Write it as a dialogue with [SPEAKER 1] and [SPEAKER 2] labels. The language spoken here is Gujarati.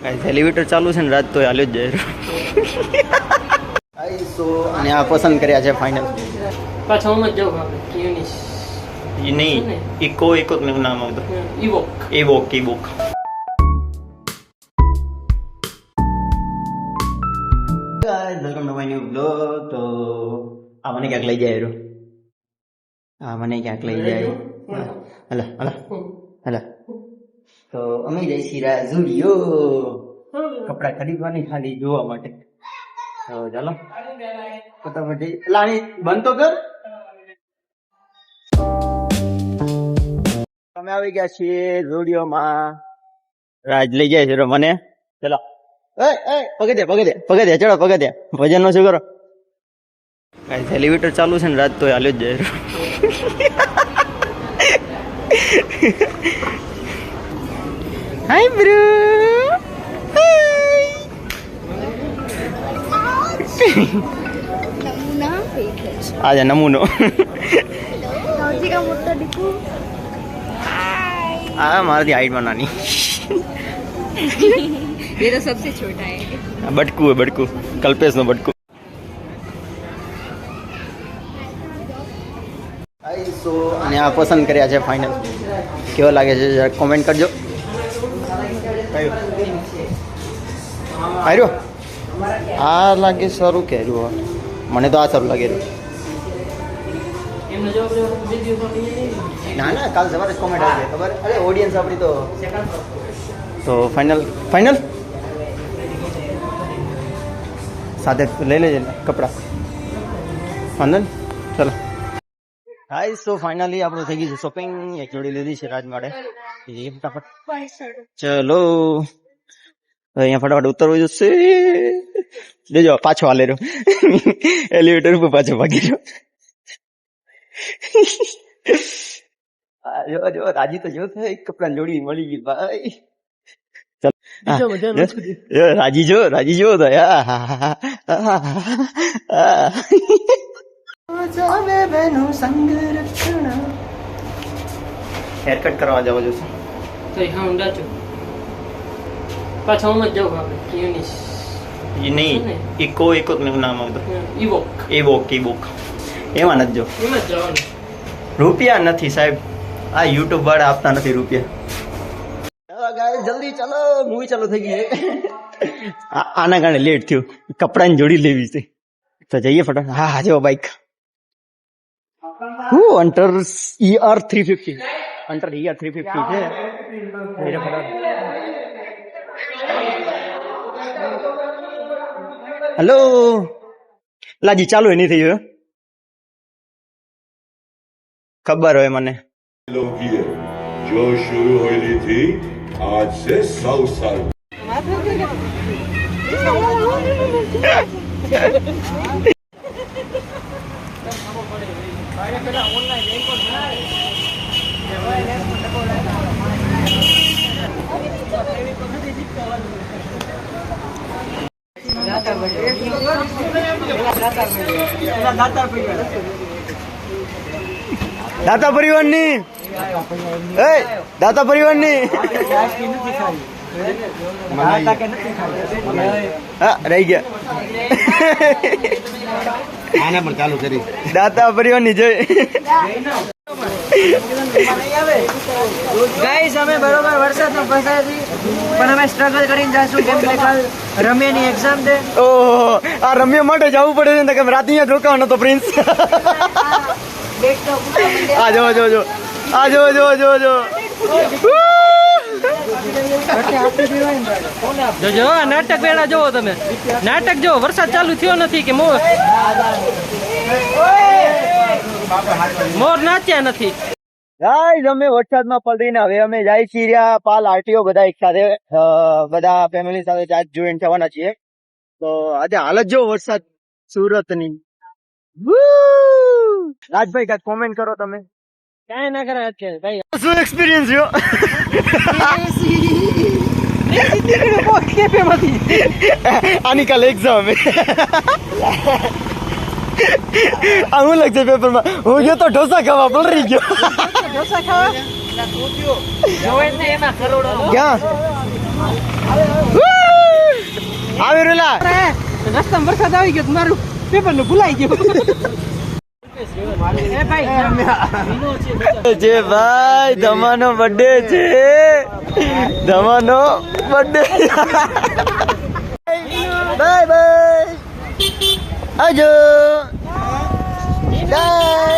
[SPEAKER 1] ગાઈસ એલિવેટર ચાલુ છે ને રાત તો હાલ્યો જ જાય ગાઈસ સો અને આ પસંદ કર્યા છે ફાઇનલ
[SPEAKER 2] પાછા હું જ જાઉં આપણે યુનિસ
[SPEAKER 1] એ નહીં ઇકો નું નામ આવતું
[SPEAKER 2] evoke
[SPEAKER 1] evoke guys welcome to my new blog તો આ મને ક્યાંક લઈ જાય રહ્યો હલા તો અમે જઈશી ઝુડિયો કપડા ખરીદવાની ખાલી જોવા માટે તો ચાલો ફટાફટ લાણી બંધ તો કર અમે આવી ગયા છીએ ઝુડિયોમાં રાજ લઈ જાય છે મને ચલો પગથિયા ચડો પગથિયા વજન નો શું કરો એલિવેટર ચાલુ છે ને રાત તો હાલ્યો જ જાય હાય બ્રો આજા નમૂનો हाँ मारा हाइट में नानी
[SPEAKER 3] ये तो सबसे छोटा है
[SPEAKER 1] बटकू है बटकू कल्पेश नो बटकू सो અને આ પસંદ કર્યા છે ફાઇનલ કેવો લાગે છે જરા કોમેન્ટ કરજો આર્યો આ લાગે સારું કર્યું મને તો આ સારું લાગે ના ના કાલ સવારે કોમેન્ટ આવશે ખબર અરે ઓડિયન્સ આપણી તો ફાઇનલ સાથે લઈ લેજે કપડા ફાઇનલ ચલો હાય સો ફાઇનલી આપણું થઈ ગયું છે શોપિંગ એક જોડી લીધી છે રાજ માટે ફટાફટ ચલો અહીંયા ફટાફટ ઉતરવું જશે લેજો પાછો હાલે રહ્યો એલિવેટર ઉપર પાછો ભાગી રહ્યો જો રાજી તો જો એક કપડા જોડી મળી ગઈ ભાઈ રાજી જો તો હેરકટ કરવા જવા જોશે
[SPEAKER 2] તો હા ઊંડા છો પાછા હું જ જાઉં આપણે યુનિસ
[SPEAKER 1] એ નહીં ઇકો નું નામ આવતું
[SPEAKER 2] ઈવોક
[SPEAKER 1] એમાં નથી જો
[SPEAKER 2] એમ જ જવાનું
[SPEAKER 1] રૂપિયા નથી સાહેબ આ યુટ્યુબ વાળા આપતા નથી રૂપિયા ગાઈસ જલ્દી ચાલો મૂવી ચાલુ થઈ ગઈ આના કારણે લેટ થયું કપડાની જોડી લેવી છે તો જઈએ ફટાફટ હા જો બાઈક અંટર ER350 છે હેલો લાજી ચાલુ એ નહીં થઈ ગયો ખબર હોય મને
[SPEAKER 4] जो शुरू हुई थी आज से 100 साल
[SPEAKER 1] દાતા પરિવારની દાતા પરિવારની હા રહી ગયા આને પણ ચાલુ કરી દાતા પરિવારની જય
[SPEAKER 2] ગાઈસ અમે બરોબર વરસાદમાં ફસાયા છીએ પણ અમે સ્ટ્રગલ કરીને જાશું કેમ કે કાલ રમ્યાની એક્ઝામ છે
[SPEAKER 1] ઓહો આ રમ્યા માટે જવું પડે છે ને કે રાત અહીંયા જ રોકાવાનો તો પ્રિન્સ આ જો
[SPEAKER 2] જોજો નાટક વેળા જોવો તમે નાટક જો વરસાદ ચાલુ થયો નથી કે મોર નાચ્યા નથી
[SPEAKER 1] ગાઈસ અમે વરસાદમાં પલટીને હવે અમે જાય છીએ પાલ આરટીઓ બધા એક સાથે બધા ફેમિલી સાથે આજ જોઈન્ટ થવાના છીએ તો આજે હાલત જો વરસાદ સુરતની રાજભાઈ કાંઈક કોમેન્ટ કરો તમે
[SPEAKER 2] કાંઈ ના કરે ભાઈ
[SPEAKER 1] શું એક્સપિરિયન્સ રહ્યો આની કાલે એક્ઝામ હું લાગશે પેપરમાં હું ગયો તો ઢોસા ખાવા પલરી ગયો
[SPEAKER 2] ઢોસા ખાવા જોવે ને એમાં કરોડો
[SPEAKER 1] ક્યાં
[SPEAKER 2] રસ્તામાં વરસાદ આવી ગયો તો મારું પેપર નું ભૂલાઈ ગયું એ ભાઈ
[SPEAKER 1] જે ભાઈ ધમાનો બર્થડે છે ધમાનો બર્થડે બાય બાય આજો બાય